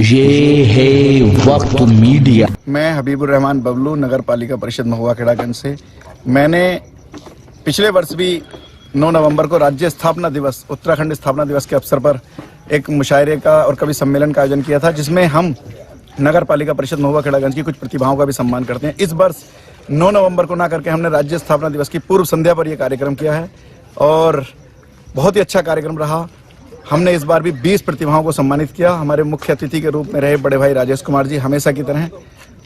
ये है वक्त मीडिया। मैं हबीबुर रहमान बबलू नगर पालिका परिषद महुआ खेड़ागंज से। मैंने पिछले वर्ष भी 9 नवंबर को राज्य स्थापना दिवस उत्तराखंड स्थापना दिवस के अवसर पर एक मुशायरे का और कवि सम्मेलन का आयोजन किया था, जिसमें हम नगर पालिका परिषद महुआ खेड़ागंज की कुछ प्रतिभाओं का भी सम्मान करते हैं। इस वर्ष 9 नवंबर को ना करके हमने राज्य स्थापना दिवस की पूर्व संध्या पर यह कार्यक्रम किया है और बहुत ही अच्छा कार्यक्रम रहा। हमने इस बार भी 20 प्रतिभाओं को सम्मानित किया। हमारे मुख्य अतिथि के रूप में रहे बड़े भाई राजेश कुमार जी हमेशा की तरह,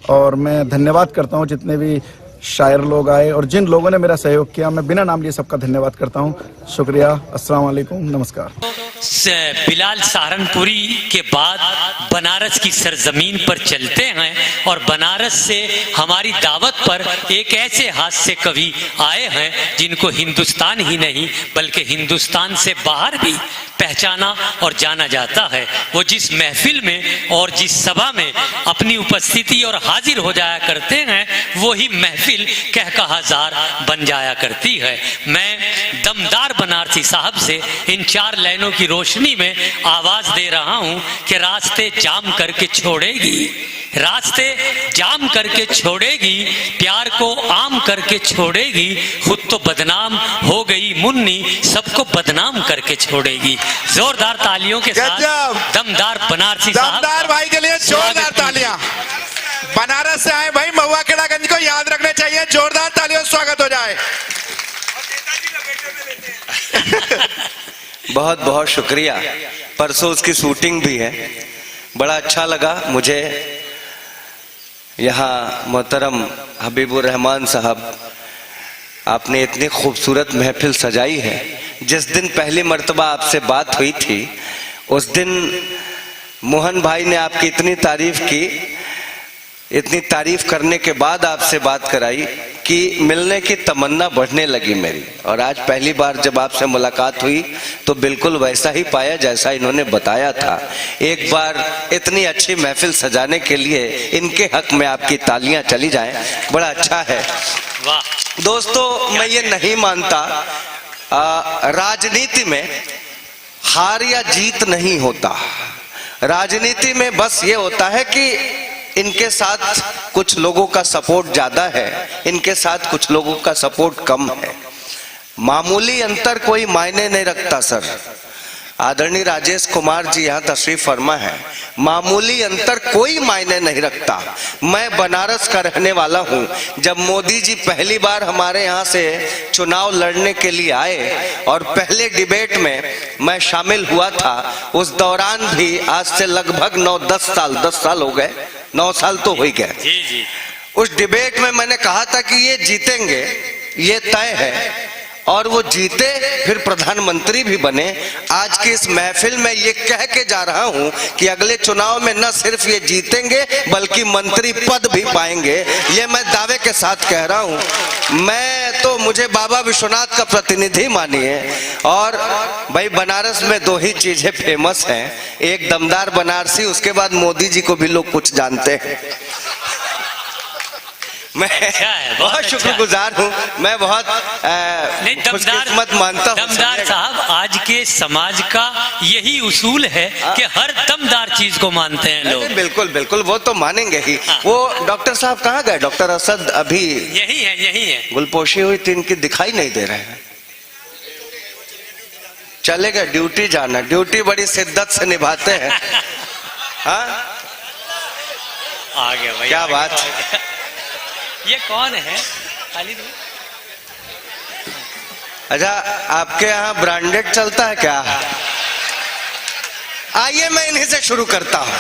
और मैं धन्यवाद करता हूं जितने भी शायर लोग आए और जिन लोगों ने मेरा सहयोग किया। मैं बिना नाम लिए सबका धन्यवाद करता हूं। शुक्रिया, अस्सलाम वालेकुम, नमस्कार। बिलाल सहारनपुरी के बाद बनारस की सरजमीन पर चलते हैं और बनारस से हमारी दावत पर एक ऐसे हास्य कवि आए हैं जिनको हिंदुस्तान ही नहीं बल्कि हिंदुस्तान से बाहर भी पहचाना और जाना जाता है। वो जिस महफिल में और जिस सभा में अपनी उपस्थिति और हाजिर हो जाया करते हैं वही महफिल कहकहाजार बन जाया करती है। मैं दमदार बनारसी साहब से इन 4 लाइनों की रोशनी में आवाज दे रहा हूं कि रास्ते जाम करके छोड़ेगी, रास्ते जाम करके छोड़ेगी, प्यार को आम करके छोड़ेगी, खुद तो बदनाम हो गई मुन्नी सबको बदनाम करके छोड़ेगी। जोरदार तालियों के साथ दमदार बनारसी साहब, दमदार भाई के लिए जोरदार तालियां। बनारस से आए भाई महुआ खेड़ागंज को याद रखने चाहिए, जोरदार तालियों से स्वागत हो जाए। बहुत बहुत शुक्रिया। परसों उसकी शूटिंग भी है, बड़ा अच्छा लगा मुझे। यहाँ मोहतरम हबीबुर रहमान साहब, आपने इतनी खूबसूरत महफिल सजाई है। जिस दिन पहली मर्तबा आपसे बात हुई थी उस दिन मोहन भाई ने आपकी इतनी तारीफ की, इतनी तारीफ करने के बाद आपसे बात कराई कि मिलने की तमन्ना बढ़ने लगी मेरी। और आज पहली बार जब आपसे मुलाकात हुई तो बिल्कुल वैसा ही पाया जैसा इन्होंने बताया था। एक बार इतनी अच्छी महफिल सजाने के लिए इनके हक में आपकी तालियां चली जाएं, बड़ा अच्छा है। वाह दोस्तों, मैं ये नहीं मानता राजनीति में हार या जीत नहीं होता। राजनीति में बस ये होता है कि इनके साथ कुछ लोगों का सपोर्ट ज्यादा है, इनके साथ कुछ लोगों का सपोर्ट कम है। मामूली अंतर कोई मायने नहीं रखता सर। आदरणीय राजेश कुमार जी यहाँ तशरीफ फरमा है। मामूली अंतर कोई मायने नहीं रखता। मैं बनारस का रहने वाला हूँ। जब मोदी जी पहली बार हमारे यहाँ से चुनाव लड़ने के लिए आए और पहले डिबेट में मैं शामिल हुआ था, उस दौरान भी आज से लगभग 9-10 साल 10 साल हो गए, 9 साल तो हो ही गए। उस डिबेट में मैंने कहा था कि ये जीतेंगे, ये तय है, और वो जीते, फिर प्रधानमंत्री भी बने। आज की इस महफिल में ये कह के जा रहा हूं कि अगले चुनाव में न सिर्फ ये जीतेंगे बल्कि मंत्री पद भी पाएंगे। ये मैं दावे के साथ कह रहा हूं। मैं तो, मुझे बाबा विश्वनाथ का प्रतिनिधि मानिए। और भाई बनारस में 2 ही चीजें फेमस हैं, एक दमदार बनारसी, उसके बाद मोदी जी को भी लोग कुछ जानते हैं। मैं बहुत शुक्रगुजार हूँ, मैं बहुत खुशकिस्मत मानता हूँ। दमदार साहब, आज के समाज का यही उसूल है कि हर दमदार चीज को मानते हैं लोग। बिल्कुल बिल्कुल, वो तो मानेंगे ही। वो डॉक्टर साहब कहाँ गए? डॉक्टर असद अभी यही है, यही है। गुलपोशी हुई थी, इनकी दिखाई नहीं दे रहे हैं। चले गए, ड्यूटी जाना, ड्यूटी बड़ी शिद्दत से निभाते हैं। हाँ, आ गया भाई, क्या बात। ये कौन है? खालिद। अच्छा, आपके यहाँ ब्रांडेड चलता है क्या? आइए मैं इन्हीं से शुरू करता हूं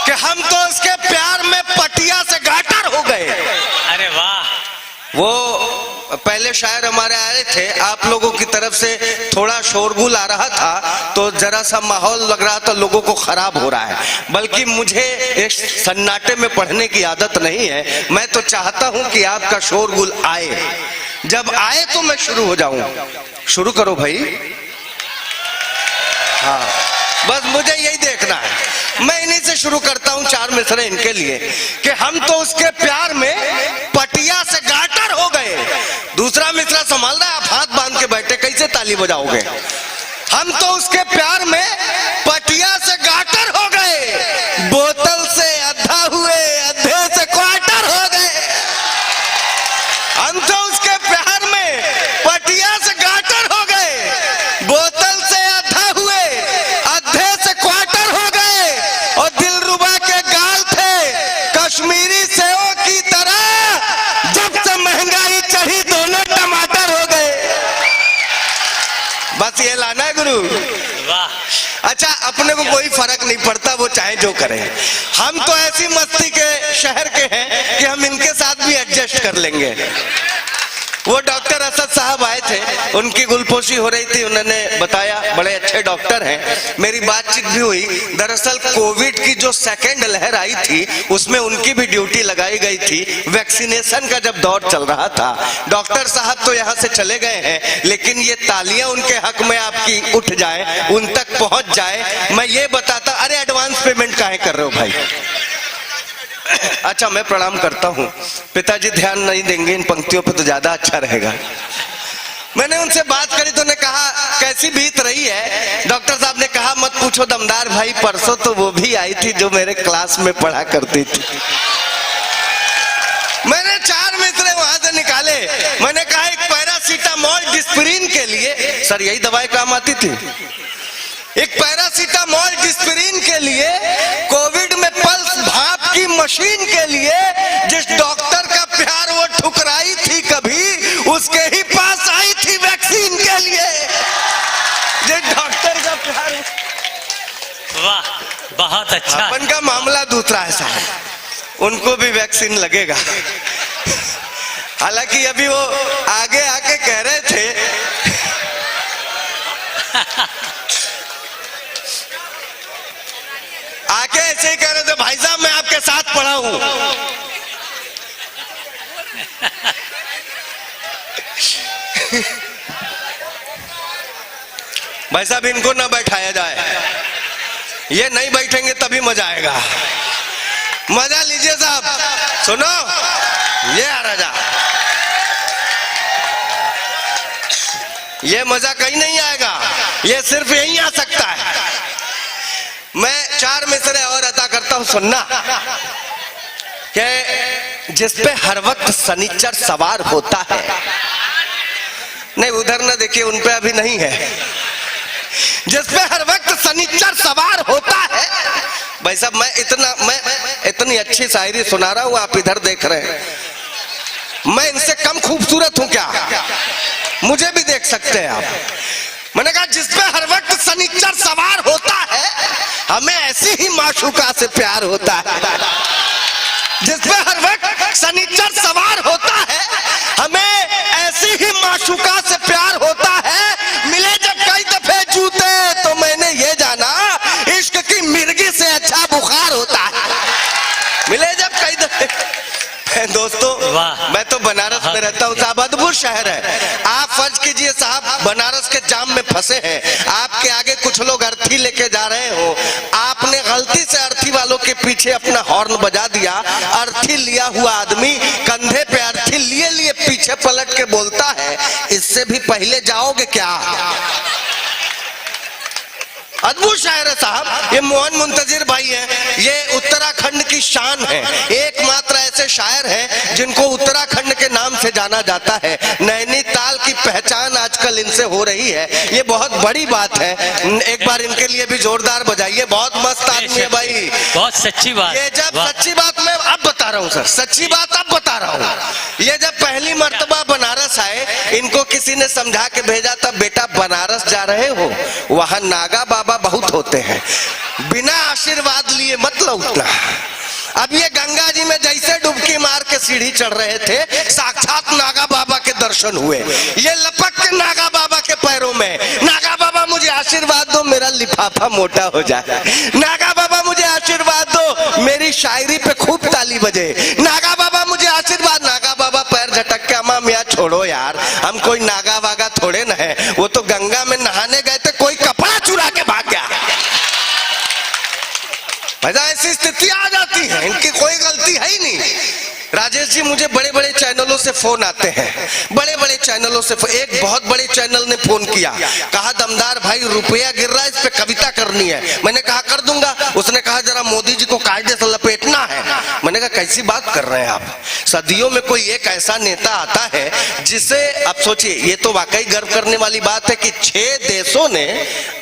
कि हम तो उसके प्यार में पटिया से गाटर हो गए। अरे वाह। वो पहले शायर हमारे आए थे, आप लोगों की तरफ से थोड़ा शोरगुल आ रहा था तो जरा सा माहौल लग रहा था लोगों को खराब हो रहा है। बल्कि मुझे इस सन्नाटे में पढ़ने की आदत नहीं है। मैं तो चाहता हूं कि आपका शोरगुल आए। जब आए तो मैं शुरू हो जाऊं। शुरू करो भाई। हाँ, बस मुझे यही देखना है। मैं इन्हीं से शुरू करता हूं, 4 मिसरे इनके लिए कि हम तो उसके प्यार में पटिया से गाटर हो गए। दूसरा मिसरा संभाल रहा है, आप हाथ बांध के बैठे, कैसे ताली बजाओगे? हम तो उसके प्यार में पटिया से गाटर अच्छा, अपने को कोई फर्क नहीं पड़ता, वो चाहे जो करें। हम तो ऐसी मस्ती के शहर के हैं कि हम इनके साथ भी एडजस्ट कर लेंगे। वो डॉक्टर असद साहब आए थे, उनकी गुलपोशी हो रही थी, उन्होंने बताया बड़े अच्छे डॉक्टर हैं, मेरी बातचीत भी हुई। दरअसल कोविड की जो सेकेंड लहर आई थी उसमें उनकी भी ड्यूटी लगाई गई थी, वैक्सीनेशन का जब दौर चल रहा था। डॉक्टर साहब तो यहाँ से चले गए हैं, लेकिन ये तालियां उनके हक में आपकी उठ जाए, उन तक पहुंच जाए। मैं ये बताता, अरे एडवांस पेमेंट काहे कर रहे हो भाई? अच्छा, मैं प्रणाम करता हूँ। पिताजी ध्यान नहीं देंगे इन पंक्तियों पे तो ज्यादा अच्छा रहेगा। मैंने उनसे बात करी तो उन्होंने कहा कैसी बीत रही है? डॉक्टर साहब ने कहा मत पूछो दमदार भाई, परसों तो वो भी आई थी जो मेरे क्लास में पढ़ा करती थी। मैंने 4 मित्र वहां से निकाले। मैंने कहा एक पैरासीटामोल डिस्प्रिन के लिए, सर यही दवाई काम आती थी, एक पैरासीटामोल डिस्प्रिन के लिए, कोविड में पल्स भाप की मशीन के लिए जिस डॉक्टर का प्यार वो ठुकराई थी कभी, उसके ही पास आई थी वैक्सीन के लिए। जिस डॉक्टर का प्यार। वाह, बहुत अच्छा। अपन का मामला दूसरा ऐसा है, उनको भी वैक्सीन लगेगा। हालांकि अभी वो आगे आके कह रहे थे आके ऐसे ही कह रहे थे, भाई साहब मैं आपके साथ पढ़ा हूं। भाई साहब इनको ना बैठाया जाए, ये नहीं बैठेंगे तभी मजा आएगा। मजा लीजिए साहब, सुनो ये आ राजा, ये मजा कहीं नहीं आएगा, ये सिर्फ यहीं आ सकता है। मैं 4 मिसरे और अदा करता हूं, सुनना। कि जिस पे हर वक्त शनिचर सवार होता है, नहीं उधर ना देखिए, उन पे अभी नहीं है। जिस पे हर वक्त शनिचर सवार होता है। भाई साहब मैं इतनी अच्छी शायरी सुना रहा हूं, आप इधर देख रहे हैं, मैं इनसे कम खूबसूरत हूं क्या? मुझे भी देख सकते हैं आप। मैंने कहा जिस पे हर वक्त शनिचर सवार होता है, हमें ऐसी ही माशूका से प्यार होता है। जिस पे हर वक्त शनिचर सवार होता है, हमें ऐसी ही माशूका से प्यार होता है। मिले जब कई दफे जूते तो मैंने ये जाना, इश्क की मिर्गी से अच्छा बुखार होता है। मिले जब कई दफे। दोस्तों मैं तो बनारस में रहता हूँ साहब, अद्भुत शहर है। आप फर्ज कीजिए साहब, बनारस के जाम में फंसे हैं, आपके आगे कुछ लोग अर्थी लेके जा रहे हो, आपने गलती से अर्थी वालों के पीछे अपना हॉर्न बजा दिया। अर्थी लिया हुआ आदमी कंधे पे अर्थी लिए लिए पीछे पलट के बोलता है, इससे भी पहले जाओगे क्या? अद्भुत शायर है साहब, ये मोहन मुंतजिर भाई हैं, ये उत्तराखंड की शान है। एकमात्र ऐसे शायर हैं जिनको उत्तराखंड के नाम से जाना जाता है। नैनीताल की पहचान आजकल इनसे हो रही है, ये बहुत बड़ी बात है। एक बार इनके लिए भी जोरदार बजाइए, बहुत मस्त आदमी है भाई, बहुत सच्ची बात। ये जब सच्ची बात मैं अब बता रहा हूँ सर, सच्ची बात अब बता रहा हूँ। ये जब पहली मर्तबा बनारस आए, इनको किसी ने समझा के भेजा था, बेटा बनारस जा रहे हो, वहां नागा बाबा बहुत होते हैं, बिना आशीर्वाद लिए मत लौटना। अब ये गंगा जी में जैसे डुबकी मार के सीढ़ी चढ़ रहे थे, साक्षात नागा बाबा के दर्शन हुए। ये लपक के नागा बाबा के पैरों में, नागा बाबा मुझे आशीर्वाद दो मेरा लिफाफा मोटा हो जाए, नागा बाबा मुझे आशीर्वाद दो मेरी शायरी पे खूब ताली बजे, नागा बाबा मुझे आशीर्वाद। नागा बाबा पैर झटक के, अम्मा मियाँ छोड़ो यार, हम कोई नागा वागा थोड़े न है, वो तो गंगा में नहाने गए थे, कोई कपड़ा चुरा के भाग गया। ऐसी स्थिति आ जाती है, इनकी कोई गलती है ही नहीं। राजेश जी, मुझे बड़े बड़े चैनलों से फोन आते हैं, बड़े बड़े चैनलों से। एक बहुत बड़े चैनल ने फोन किया, कहा दमदार भाई रुपया गिर रहा है, इस पे कविता करनी है। मैंने कहा कर दूंगा। उसने कहा जरा मोदी जी को कायदे से लपेटना है। मैंने मैंने कहा कैसी बात कर रहे हैं आप, सदियों में कोई एक ऐसा नेता आता है जिसे, अब सोचिए ये तो वाकई गर्व करने वाली बात है कि 6 देशों ने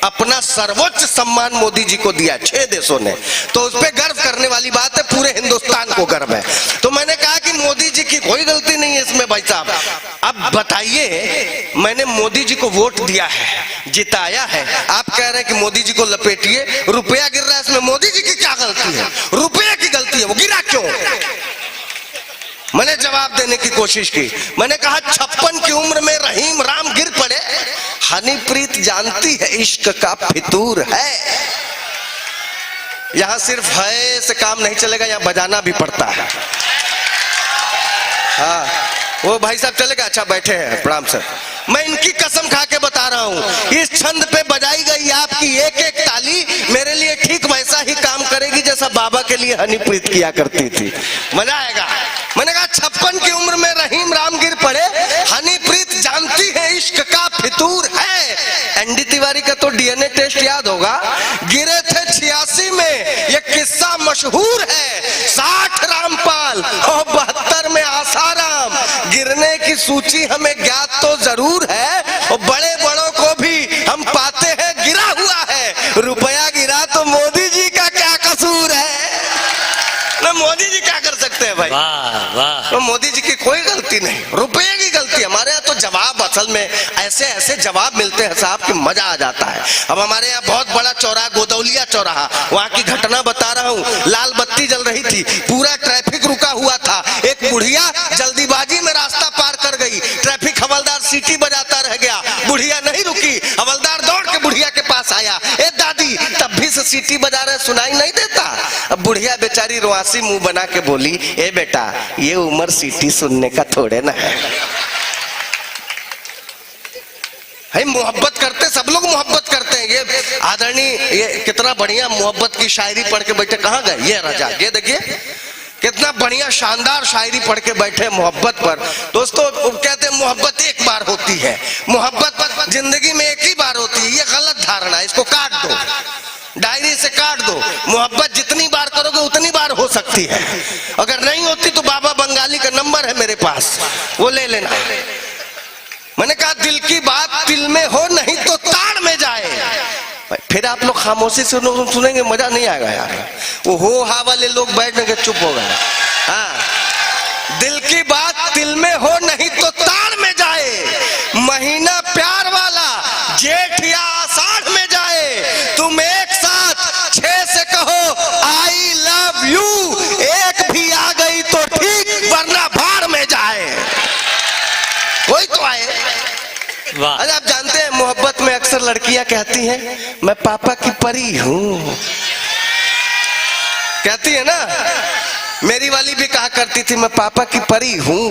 अपना सर्वोच्च सम्मान मोदी जी को दिया, 6 देशों ने, तो उस पर गर्व करने वाली बात है, पूरे हिंदुस्तान को गर्व है। तो मैंने कहा कि मोदी जी की कोई गलती नहीं है इसमें भाई साहब। अब बताइए, मैंने मोदी जी को वोट दिया है, जिताया है, आप कह रहे हैं कि मोदी जी को लपेटिए, रुपया गिर रहा है, इसमें मोदी जी की क्या गलती है? रुपये की गलती है, वो गिरा क्यों? मैंने जवाब देने की कोशिश की, मैंने कहा 56 की उम्र में रहीम राम गिर पड़े, हनीप्रीत जानती है इश्क का फितूर है। यहां सिर्फ है से काम नहीं चलेगा, यहां बजाना भी पड़ता है। हाँ, वो भाई साहब चलेगा, अच्छा बैठे हैं, प्रणाम सर। मैं इनकी कसम खा के बता रहा हूं, इस छंद पे बजाई गई आपकी एक एक ताली मेरे लिए ठीक वैसा ही काम करेगी जैसा बाबा के लिए हनीप्रीत किया करती थी। मजा आएगा। मैंने कहा 56 की उम्र में रहीम राम गिर पड़े, हनीप्रीत जानती है इश्क का फितूर है। एनडी तिवारी का तो डीएनए टेस्ट याद होगा, गिरे थे 86 में, ये किस्सा मशहूर है। 60 रामपाल और 72 में आसाराम, गिरने की सूची हमें ज्ञात तो जरूर है, और बड़े बड़ों को भी हम पाते हैं गिरा हुआ है। रुपया गिरा तो मोदी जी का क्या कसूर है? ना मोदी जी क्या कर सकते हैं भाई? वाह वाह। तो मोदी जी की कोई गलती नहीं, रुपये की गलती। हमारे यहाँ तो जवाब असल में ऐसे ऐसे जवाब मिलते हैं साहब कि मजा आ जाता है। अब हमारे यहाँ बहुत बड़ा चौराहा, गोदौलिया चौराहा, वहां की घटना बता रहा हूँ। लाल बत्ती जल रही थी, पूरा ट्रैफिक रुका हुआ था, एक बुढ़िया जल्दीबाजी में रास्ता पार कर गई, ट्रैफिक हवलदार सीटी बजाता रह गया, बुढ़िया नहीं रुकी, हवलदार दौड़ के बुढ़िया के पास आया, ए दादी, तब भी से सीटी बजा रहे, सुनाई नहीं देता? अब बुढ़िया बेचारी रुआसी मुंह बना के बोली, ए बेटा, ये उम्र सीटी सुनने का थोड़े ना है। मोहब्बत करते, सब लोग मोहब्बत करते हैं। ये आदरणीय, ये कितना बढ़िया मोहब्बत की शायरी पढ़ के बैठे, कहाँ गए ये राजा? ये देखिए कितना बढ़िया शानदार शायरी पढ़ के बैठे मोहब्बत पर। दोस्तों, कहते हैं मोहब्बत एक बार होती है, मोहब्बत जिंदगी में एक ही बार होती है। ये गलत धारणा है, इसको काट दो, डायरी से काट दो। मोहब्बत जितनी बार करोगे उतनी बार हो सकती है, अगर नहीं होती तो बाबा बंगाली का नंबर है मेरे पास, वो ले लेना। मैंने कहा दिल की बात दिल में हो, नहीं तो ताड़ में जाए। फिर आप लोग खामोशी से सुनेंगे, मजा नहीं आएगा यार। वो हो हा वाले लोग बैठने चुप हो गए। हाँ, दिल की बात दिल में हो, नहीं तो ताड़ में जाए, महीना प्यार वाला जेठ या आषाढ़ में जाए, तुम एक साथ 6 से कहो आई लव यू, एक भी आ गई तो ठीक, वरना भाड़ में जाए। कोई तो आए। अरे आप जानते हैं मोहब्बत में अक्सर लड़कियां कहती हैं मैं पापा की परी हूं, कहती है ना। मेरी वाली भी कहा करती थी मैं पापा की परी हूं।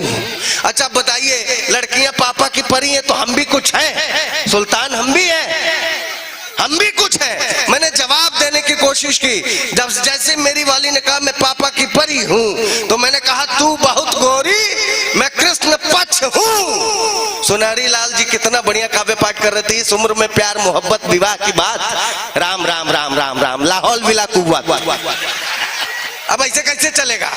अच्छा बताइए, लड़कियां पापा की परी हैं तो हम भी कुछ हैं, सुल्तान हम भी हैं, हम भी कुछ है। मैंने जवाब देने की कोशिश की, जब जैसे मेरी वाली ने कहा मैं पापा की परी हूं, तो मैंने कहा तू बहुत गोरी, मैं कृष्ण पक्ष हूं। सुनारी लाल जी कितना बढ़िया काव्य पाठ कर रहे थे। इस उम्र में प्यार मोहब्बत विवाह की बात, राम राम राम राम राम, लाहौल विला कुआ। अब ऐसे कैसे चलेगा?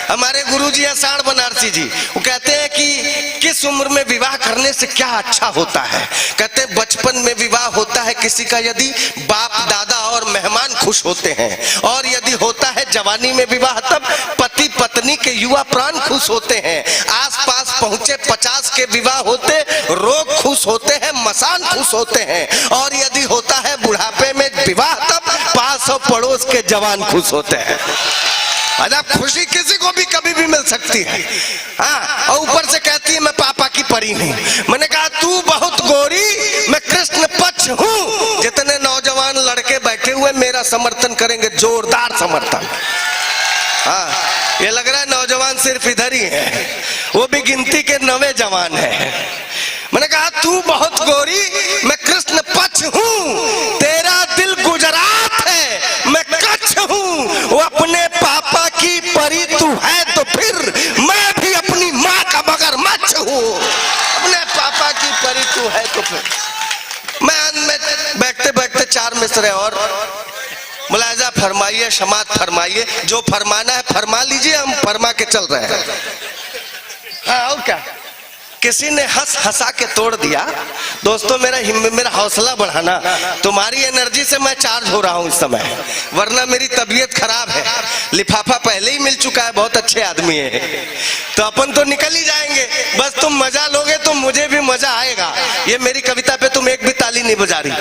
हमारे गुरुजी हैं साण बनारसी जी, वो कहते हैं कि किस उम्र में विवाह करने से क्या अच्छा होता है। कहते हैं बचपन में विवाह होता है किसी का यदि बाप दादा और मेहमान खुश होते हैं, और यदि होता है जवानी में विवाह तब पति पत्नी के युवा प्राण खुश होते हैं। आसपास पहुंचे 50 के विवाह होते, रोग खुश होते हैं, मसान खुश होते हैं। और यदि होता है बुढ़ापे में विवाह तब पास और पड़ोस के जवान खुश होते हैं। अजब खुशी किसी को भी कभी भी मिल सकती है। हाँ, और ऊपर से कहती है मैं पापा की परी हूँ। मैंने कहा तू बहुत गोरी, मैं कृष्ण पक्ष हूँ। जितने नौजवान लड़के बैठे हुए मेरा समर्थन करेंगे, जोरदार समर्थन। हाँ, ये लग रहा है नौजवान सिर्फ इधर ही है, वो भी गिनती के 9वें जवान है। मैंने कहा तू बहुत गोरी, मैं कृष्ण पक्ष हूँ, तेरा दिल गुजरात है, मैं कच्छ हूँ। वो अपने पापा की परी तू है तो फिर मैं भी अपनी माँ का मगरमच्छ हूँ। अपने पापा की परी तू है तो फिर मैं बैठते बैठते 4 मिसरे और मुलाहिजा फरमाइए, समात फरमाइए, जो फरमाना है फरमा लीजिए, हम फरमा के चल रहे हैं। हाँ और क्या, किसी ने हंस हंसा के तोड़ दिया। दोस्तों मेरा हौसला बढ़ाना, तुम्हारी एनर्जी से मैं चार्ज हो रहा हूं इस समय, वरना मेरी तबीयत खराब है। लिफाफा पहले ही मिल चुका है, बहुत अच्छे आदमी है, तो अपन तो निकल ही जाएंगे। बस तुम मजा लोगे तो मुझे भी मजा आएगा। ये मेरी कविता पे तुम एक भी ताली नहीं बजा रही।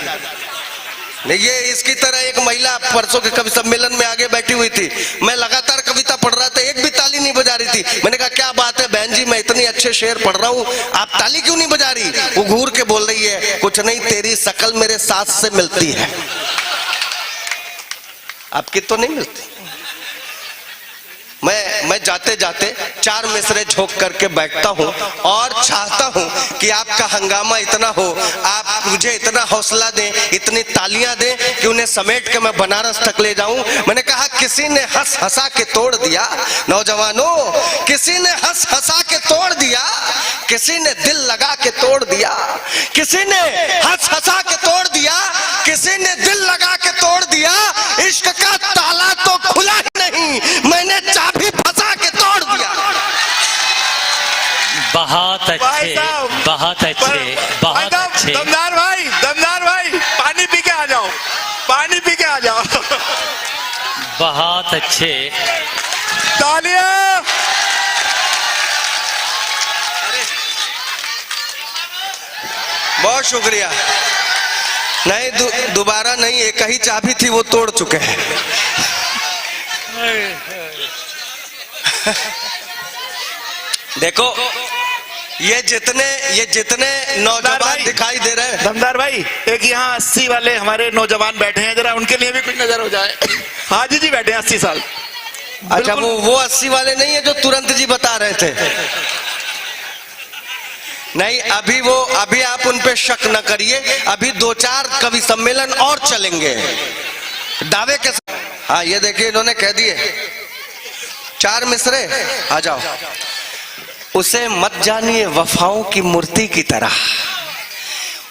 ये इसकी तरह एक महिला परसों के कवि सम्मेलन में आगे बैठी हुई थी, मैं लगातार कविता पढ़ रहा था, एक भी ताली नहीं बजा रही थी। मैंने कहा क्या बात है बहन जी, मैं इतने अच्छे शेर पढ़ रहा हूँ, आप ताली क्यों नहीं बजा रही? वो घूर के बोल रही है, कुछ नहीं, तेरी शकल मेरे सास से मिलती है। आपकी तो नहीं मिलती। मैं जाते जाते 4 मिसरे झोंक करके बैठता हूं और चाहता हूं कि आपका हंगामा इतना हो, आप मुझे इतना हौसला दें, इतनी तालियां दें कि उन्हें समेट के मैं बनारस तक ले जाऊं। मैंने कहा किसी ने हंस हंसा के तोड़ दिया, नौजवानों, किसी ने हंस हंसा के तोड़ दिया, किसी ने दिल लगा के तोड़ दिया, किसी ने हंस हंसा के तोड़ दिया, किसी ने दिल लगा के तोड़ दिया। इश्क का ताला तो खुला ही नहीं, मैंने चाबी फंसा के तोड़ दिया। बहुत अच्छे, बहुत अच्छे, बहुत अच्छे। दमदार भाई पानी पी के आ जाओ, पानी पी के आ जाओ। बहुत अच्छे। तालियां। बहुत शुक्रिया। नहीं दोबारा नहीं, एक ही चाबी थी, वो तोड़ चुके हैं। देखो ये जितने नौजवान दिखाई दे रहे हैं। दमदार भाई, एक यहाँ 80 वाले हमारे नौजवान बैठे हैं, जरा उनके लिए भी कुछ नजर हो जाए। हाजी जी बैठे हैं 80 साल। अच्छा वो 80 वाले नहीं है जो तुरंत जी बता रहे थे। नहीं अभी आप उन पे शक न करिए, अभी 2-4 कवि सम्मेलन और चलेंगे दावे के साथ। हाँ ये देखिए इन्होंने कह दिए 4 मिसरे, आ जाओ। उसे मत जानिए वफाओं की मूर्ति की तरह,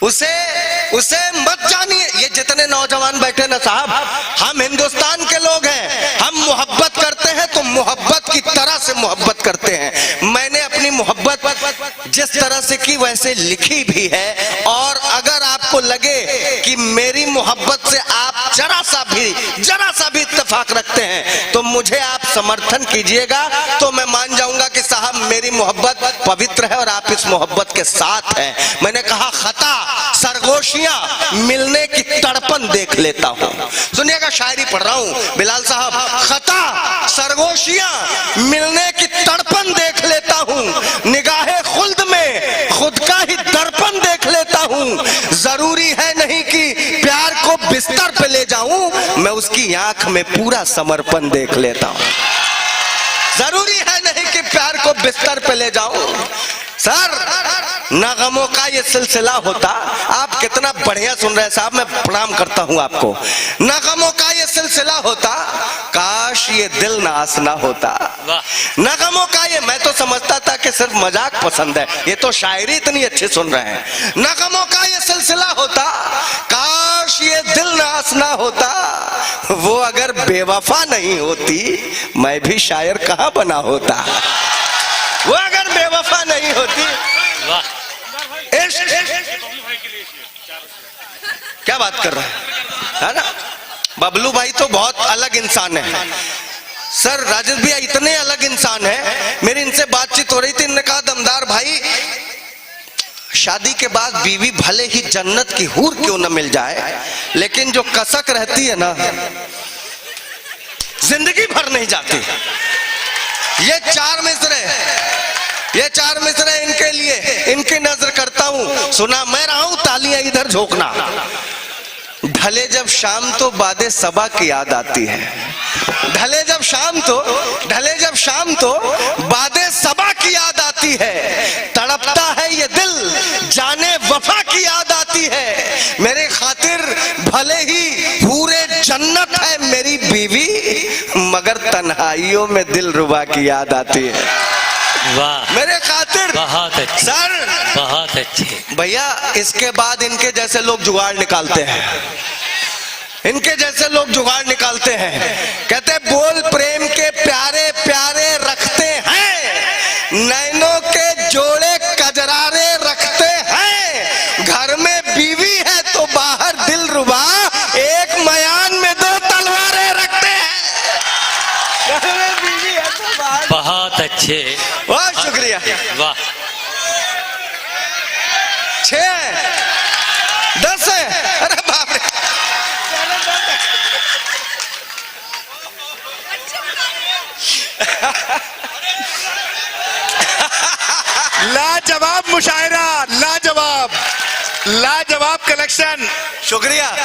उसे मत जानिए। ये जितने नौजवान बैठे ना साहब, हम हिंदुस्तान के लोग हैं, हम मोहब्बत करते हैं तो मोहब्बत की तरह से मोहब्बत करते हैं। मैंने अपनी मोहब्बत जिस तरह से की वैसे लिखी भी है, और अगर आपको लगे कि मेरी मोहब्बत से आप जरा सा भी इत्तेफाक रखते हैं तो मुझे आप समर्थन कीजिएगा, तो मैं मान जाऊंगा कि साहब मेरी मोहब्बत पवित्र है और आप इस मोहब्बत के साथ हैं। मैंने कहा खता सरगोशियां मिलने की तड़पन देख लेता हूं। सुनिएगा शायरी पढ़ रहा हूं बिलाल साहब। खता सरगोशियां मिलने की तड़पन देख लेता हूं, निगाहे खुल्द में खुद का ही दर्पण देख लेता हूं। जरूरी है नहीं कि प्यार को बिस्तर पे ले जाऊं, मैं उसकी आंख में पूरा समर्पण देख लेता हूं। जरूरी है नहीं कि प्यार को बिस्तर पे ले जाऊं। सर नगमों का ये सिलसिला होता, आप कितना बढ़िया सुन रहे हैं साहब, मैं प्रणाम करता हूं आपको। नगमों का ये सिलसिला होता, काश ये दिल ना आसना होता। नगमों का ये, मैं तो समझता था कि सिर्फ मजाक पसंद है, ये तो शायरी इतनी अच्छी सुन रहे हैं। नगमों का ये सिलसिला होता, काश ये दिल ना आसना होता। वो अगर बेवफा नहीं होती मैं भी शायर कहां बना होता। वो अगर बेवफा नहीं होती। क्या बात कर रहा है ना? बबलू भाई तो बहुत अलग इंसान है सर। राजेश भैया इतने अलग इंसान है, मेरी इनसे बातचीत हो रही थी, इन्होंने कहा दमदार भाई शादी के बाद बीवी भले ही जन्नत की हूर क्यों न मिल जाए, लेकिन जो कसक रहती है ना जिंदगी भर नहीं जाती। ये 4 मिसरे इनके लिए, इनकी नजर करता हूं। सुना मैं रहा हूं, तालियां इधर झोंकना। ढले जब शाम तो बादे सबा की याद आती है। ढले जब शाम तो बादे सबा की याद आती है। तड़पता है ये दिल जाने वफा की याद आती है। मेरे खातिर भले ही पूरे जन्नत है मेरी बीवी, मगर तन्हाइयों में दिल रुबा की याद आती है। वाह, मेरे खातिर बहुत अच्छे सर, बहुत अच्छे। भैया इसके बाद इनके जैसे लोग जुगाड़ निकालते हैं। इनके जैसे लोग जुगाड़ निकालते हैं। कहते बोल प्रेम के प्यारे प्यारे रखते हैं, नैनों के जोड़े कजरारे रखते हैं, घर में बीवी है तो बाहर दिल रुबा, एक मयान में दो तलवारें रखते हैं। घर में बीवी है तो बाहर। बहुत अच्छे, बहुत शुक्रिया। वाह। 6 10 है, अरे बाप रे। लाजवाब मुशायरा, लाजवाब, लाजवाब कलेक्शन। शुक्रिया।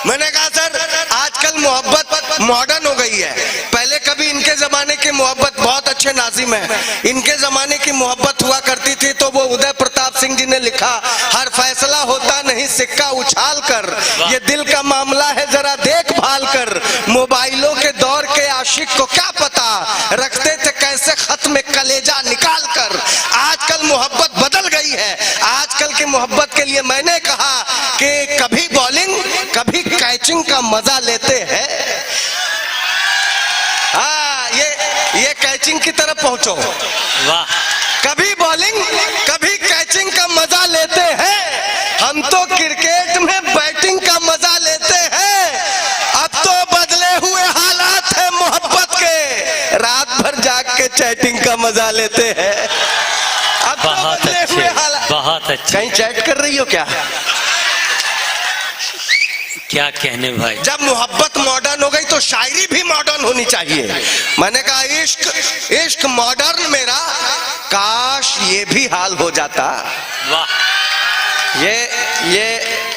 मैंने कहा सर आजकल मोहब्बत मॉडर्न हो गई है, पहले कभी इनके जमाने की मोहब्बत बहुत अच्छे नाजिम है, इनके जमाने की मोहब्बत हुआ करती थी तो वो उदय प्रताप सिंह जी ने लिखा, हर फैसला होता नहीं सिक्का उछाल कर, ये दिल का मामला है जरा देखभाल कर, मोबाइलों के दौर के आशिक को क्या पता रखते थे कैसे खत में कलेजा निकाल कर। आजकल मोहब्बत बदल गई है, आजकल की मोहब्बत के लिए मैंने कहा कि कभी बॉलिंग कभी कैचिंग का मजा लेते हैं। हाँ, ये कैचिंग की तरफ पहुंचो। वाह। कभी बॉलिंग कभी कैचिंग का मजा लेते हैं, हम तो क्रिकेट में बैटिंग का मजा लेते हैं। अब तो बदले हुए हालात है मोहब्बत के, रात भर जाग के चैटिंग का मजा लेते हैं। अब तो बहुत बदले हुए अच्छे, हालात। बहुत अच्छे। कहीं चैट कर रही हो क्या? क्या कहने भाई। जब मोहब्बत मॉडर्न हो गई तो शायरी भी मॉडर्न होनी चाहिए। मैंने कहा इश्क इश्क मॉडर्न मेरा, काश ये भी हाल हो जाता। वाह।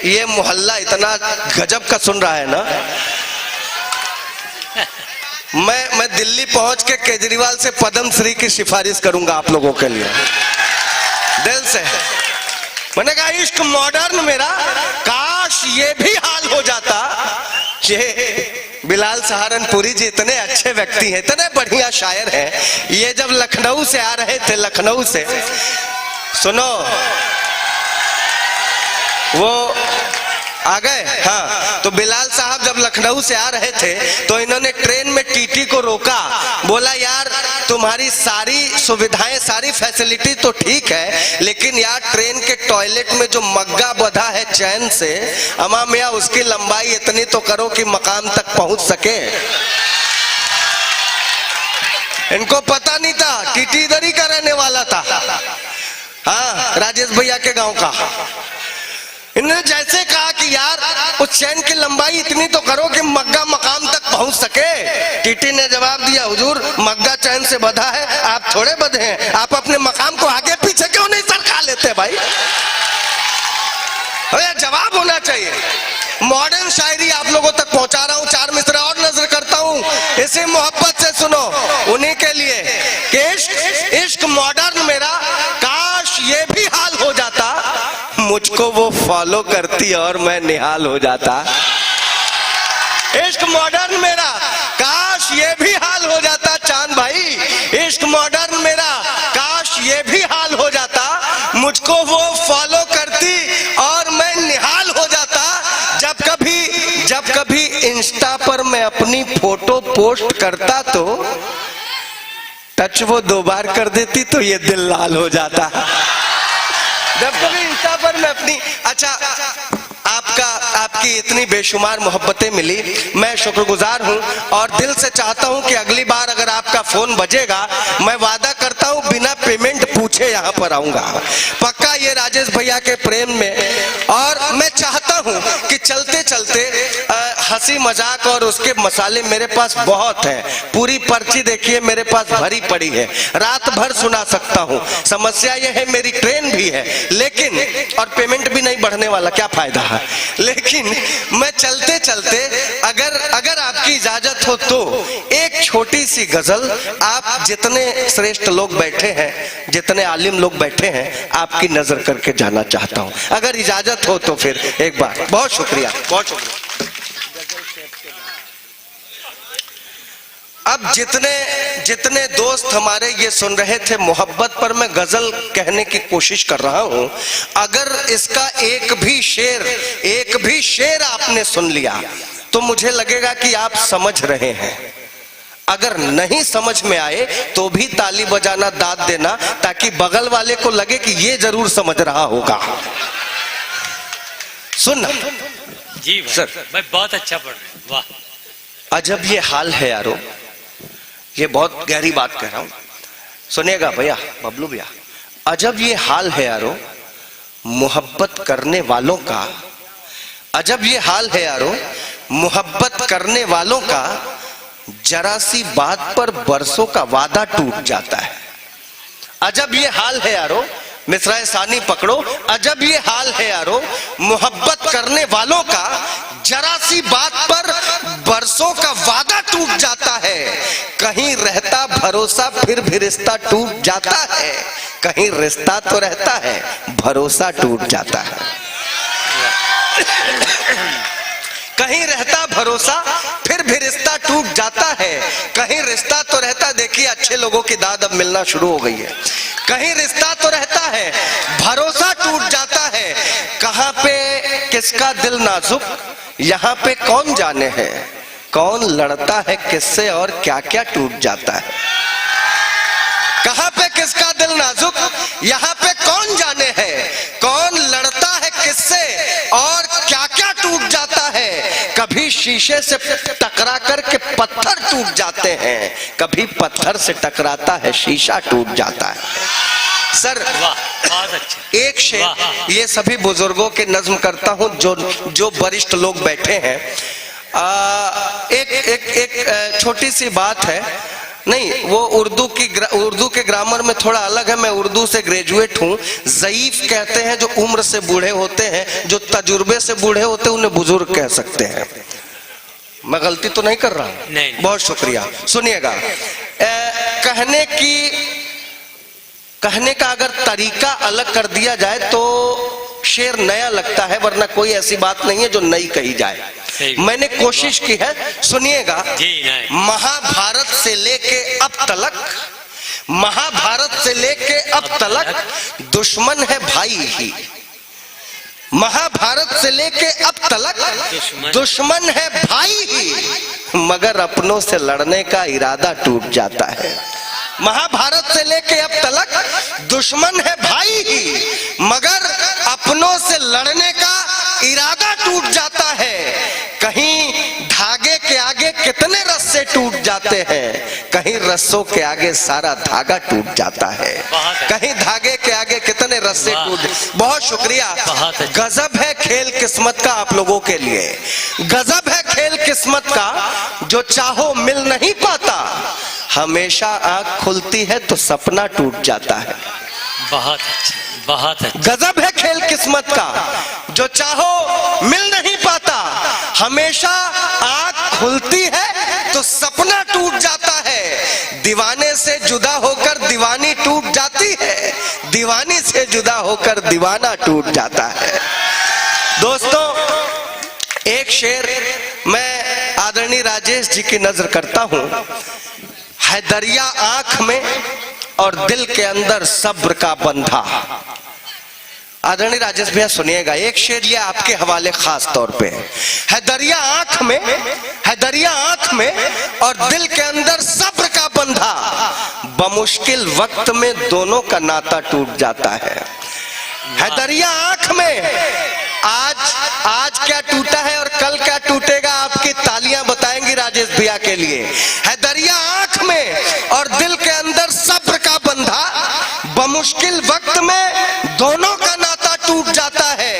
ये मोहल्ला इतना गजब का सुन रहा है ना। मैं दिल्ली पहुंच के केजरीवाल से पद्म श्री की सिफारिश करूंगा आप लोगों के लिए, दिल से। मैंने कहा इश्क मॉडर्न मेरा, काश ये भी हाल हो जाता। ये बिलाल सहारनपुरी जी इतने अच्छे व्यक्ति हैं, इतने बढ़िया शायर हैं। ये जब लखनऊ से आ रहे थे, लखनऊ से, सुनो वो आ गए। हाँ, तो बिलाल साहब जब लखनऊ से आ रहे थे तो इन्होंने ट्रेन में टीटी को रोका, बोला यार तुम्हारी सारी सुविधाएं सारी फैसिलिटी तो ठीक है, लेकिन यार ट्रेन के टॉयलेट में जो मग्गा बंधा है चैन से, अमा मियाँ उसकी लंबाई इतनी तो करो कि मकाम तक पहुंच सके। इनको पता नहीं था, टीटी इधर ही का रहने वाला था। हाँ, राजेश भैया के गांव का। इन्होंने जैसे कहा कि यार उस चैन की लंबाई इतनी तो करो कि मग्गा मकाम तक पहुंच सके। टीटी ने जवाब दिया, हुजूर मग्गा चैन से बंधा है, आप थोड़े बंधे हैं, आप अपने मकाम को आगे पीछे क्यों नहीं सरका लेते भाई? अरे जवाब होना चाहिए। मॉडर्न शायरी आप लोगों तक पहुंचा रहा हूं, 4 मिसरा और नजर करता हूं, इसी मोहब्बत से सुनो, उन्हीं के लिए कि इश्क मॉडर्न मेरा, काश ये भी हाल हो जाता, मुझको वो फॉलो करती और मैं निहाल हो जाता। इश्क मॉडर्न मेरा, काश ये भी हाल हो जाता चांद भाई। इश्क मॉडर्न मेरा, काश ये भी हाल हो जाता, मुझको वो फॉलो करती और मैं निहाल हो जाता। जब कभी इंस्टा पर मैं अपनी फोटो पोस्ट करता तो टच वो 2 बार कर देती तो ये दिल लाल हो जाता। जब कभी इंस्टा पर मैं अपनी, अच्छा आपकी इतनी बेशुमार मोहब्बतें मिली, मैं शुक्रगुजार हूं और दिल से चाहता हूं कि अगली बार अगर आपका फोन बजेगा, मैं वादा करता हूं बिना पेमेंट पूछे यहां पर आऊंगा पक्का, ये राजेश भैया के प्रेम में। और मैं चाहता हूं कि चलते चलते हंसी मजाक और उसके मसाले मेरे पास बहुत है, पूरी पर्ची देखिए मेरे पास भरी पड़ी है, रात भर सुना सकता हूं। समस्या यह है मेरी ट्रेन भी है, लेकिन और पेमेंट भी नहीं बढ़ने वाला, क्या फायदा है। लेकिन मैं चलते चलते अगर आपकी इजाजत हो तो एक छोटी सी गजल, आप जितने श्रेष्ठ लोग बैठे हैं, जितने आलिम लोग बैठे हैं, आपकी नजर करके जाना चाहता हूं, अगर इजाजत हो तो फिर एक बार। बहुत शुक्रिया, बहुत शुक्रिया। अब जितने दोस्त हमारे ये सुन रहे थे मोहब्बत पर, मैं गजल कहने की कोशिश कर रहा हूं, अगर इसका एक भी शेर आपने सुन लिया, तो मुझे लगेगा कि आप समझ रहे हैं। अगर नहीं समझ में आए तो भी ताली बजाना, दाद देना, ताकि बगल वाले को लगे कि ये जरूर समझ रहा होगा। सुनना जी भाई, सर। भाई बहुत अच्छा पढ़ रहे हैं, वाह। अजब ये हाल है यारो, ये बहुत गहरी बात कह रहा हूं, सुनिएगा भैया, बबलू भैया। अजब ये हाल है यारो मोहब्बत करने वालों का, अजब ये हाल है यारो मोहब्बत करने वालों का, जरा सी बात पर बरसों का वादा टूट जाता है। अजब ये हाल है यारो, मिसराए सानी पकड़ो, अजब ये हाल है यारो मोहब्बत करने वालों का, जरा सी बात पर बरसों का वादा टूट जाता है। कहीं रहता भरोसा फिर भी रिश्ता टूट जाता है, कहीं रिश्ता तो रहता है भरोसा टूट जाता है। कहीं रहता भरोसा फिर भी रिश्ता टूट जाता है, कहीं रिश्ता तो रहता, देखिए अच्छे लोगों की दाद अब मिलना शुरू हो गई है, कहीं रिश्ता तो रहता है भरोसा टूट जाता है। कहां पे किसका दिल नाजुक यहां पे कौन जाने है, कौन लड़ता है किससे और क्या क्या टूट जाता है। कहां पे किसका दिल नाजुक यहां पे कौन जाने है, कौन लड़ता है किससे और क्या क्या टूट जाता है। कभी शीशे से टकरा कर के पत्थर टूट जाते हैं, कभी पत्थर से टकराता है शीशा टूट जाता है। सर वाह, बहुत अच्छा। एक शेर ये सभी बुजुर्गों के नज्म करता हूं जो वरिष्ठ लोग बैठे हैं। एक छोटी सी बात है, नहीं वो उर्दू के ग्रामर में थोड़ा अलग है, मैं उर्दू से ग्रेजुएट हूँ। ज़ईफ कहते हैं जो उम्र से बूढ़े होते हैं, जो तजुर्बे से बूढ़े होते हैं उन्हें बुजुर्ग कह सकते हैं। मैं गलती तो नहीं कर रहा? नहीं। बहुत शुक्रिया। सुनिएगा, कहने का अगर तरीका अलग कर दिया जाए तो शेर नया लगता है, वरना कोई ऐसी बात नहीं है जो नई कही जाए। मैंने कोशिश की है, सुनिएगा। महाभारत से लेके अब तलक, महाभारत से लेके अब तलक दुश्मन है भाई ही, महाभारत से लेके अब तलक दुश्मन है भाई ही, मगर अपनों से लड़ने का इरादा टूट जाता है। महाभारत से लेके अब तलक दुश्मन है भाई ही, मगर अपनों से लड़ने का इरादा टूट जाता है। कहीं धागे के आगे कितने रस्से टूट जाते हैं, कहीं रस्सों के आगे सारा धागा टूट जाता है। कहीं धागे के आगे कितने रस्से टूट। बहुत शुक्रिया। गजब है खेल किस्मत का आप लोगों के लिए, गजब है खेल किस्मत का, जो चाहो मिल नहीं पाता, हमेशा आंख खुलती है तो सपना टूट जाता है। बहुत अच्छा, बहुत अच्छा। गजब है खेल किस्मत का, जो चाहो मिल नहीं पाता, हमेशा आंख खुलती है तो सपना टूट जाता है। दीवाने से जुदा होकर दीवानी टूट जाती है, दीवानी से जुदा होकर दीवाना टूट जाता है। दोस्तों, एक शेर मैं आदरणीय राजेश जी की नजर करता हूं। है दरिया आंख में और दिल के अंदर सब्र का बंधा। आदरणीय राजेश भैया सुनिएगा, एक शेर ये आपके हवाले खास तौर पे है दरिया आंख में, है दरिया आंख में और दिल के अंदर सब्र का बंधा, बमुश्किल वक्त में दोनों का नाता टूट जाता है दरिया आंख में। आज क्या टूटा है और कल क्या टूटेगा, आपकी तालियां बताएंगी राजेश भैया के लिए। है दरिया आंख में और दिल के अंदर सब्र का बंधा, बमुश्किल वक्त में दोनों का नाता टूट जाता है।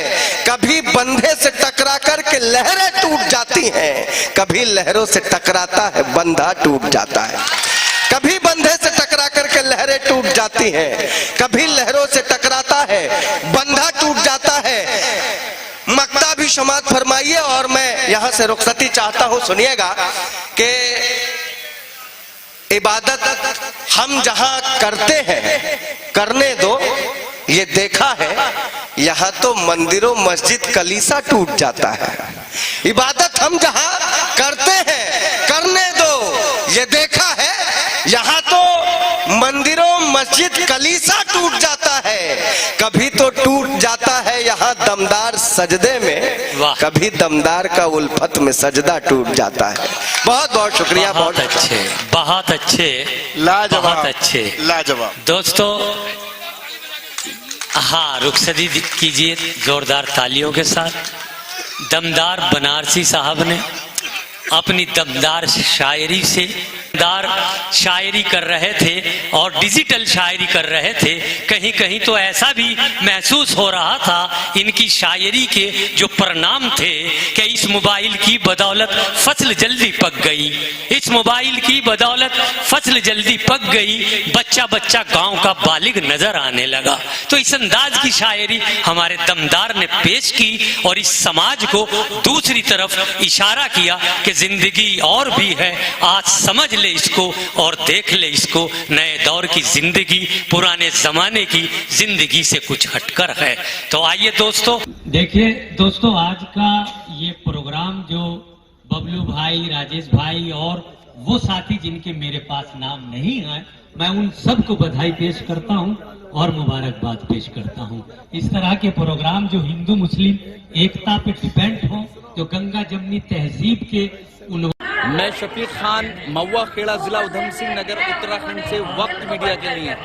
कभी बंधे से टकरा करके लहरें टूट जाती हैं, कभी लहरों से टकराता है बंधा टूट जाता है। कभी बंधे से टकरा करके लहरें टूट जाती हैं, कभी लहरों से टकराता है बंधा टूट जाता है। मक्ता भी समात फरमाइए और मैं यहां से रुखसती चाहता हूं। सुनिएगा कि इबादत हम जहां करते हैं करने दो, ये देखा है यहां तो मंदिरों मस्जिद कलीसा टूट जाता है। इबादत हम जहां करते हैं करने दो, ये देखा है यहां तो मंदिरों मस्जिद कलीसा टूट जाता है। कभी तो टूट जाता है यहां यहाँ दमदार सजदे में वाह। कभी दमदार का उल्फत में सजदा टूट जाता है। बहुत बहुत शुक्रिया। बहुत अच्छे, बहुत अच्छे, लाजवाब, बहुत अच्छे। लाजवाब। दोस्तों, हाँ, रुखसती कीजिए जोरदार तालियों के साथ। दमदार बनारसी साहब ने अपनी दमदार शायरी से दमदार शायरी कर रहे थे और डिजिटल शायरी कर रहे थे। कहीं कहीं तो ऐसा भी महसूस हो रहा था इनकी शायरी के जो परिणाम थे कि इस मोबाइल की बदौलत फसल जल्दी पक गई, इस मोबाइल की बदौलत फसल जल्दी पक गई, बच्चा बच्चा गांव का बालिग नजर आने लगा। तो इस अंदाज की शायरी हमारे दमदार ने पेश की और इस समाज को दूसरी तरफ इशारा किया कि जिंदगी और भी है, आज समझ ले इसको और देख ले इसको। नए दौर की जिंदगी पुराने जमाने की जिंदगी से कुछ हटकर है। तो आइए दोस्तों, देखिए दोस्तों, आज का ये प्रोग्राम जो बबलू भाई, राजेश भाई और वो साथी जिनके मेरे पास नाम नहीं है, मैं उन सबको बधाई पेश करता हूं और मुबारकबाद पेश करता हूं। इस तरह के प्रोग्राम जो हिंदू मुस्लिम एकता पे डिपेंड हो, जो गंगा जमनी तहजीब के उन मैं शफीक खान, महुआ खेड़ा, जिला उधम सिंह नगर, उत्तराखंड से वक्त मीडिया के लिए।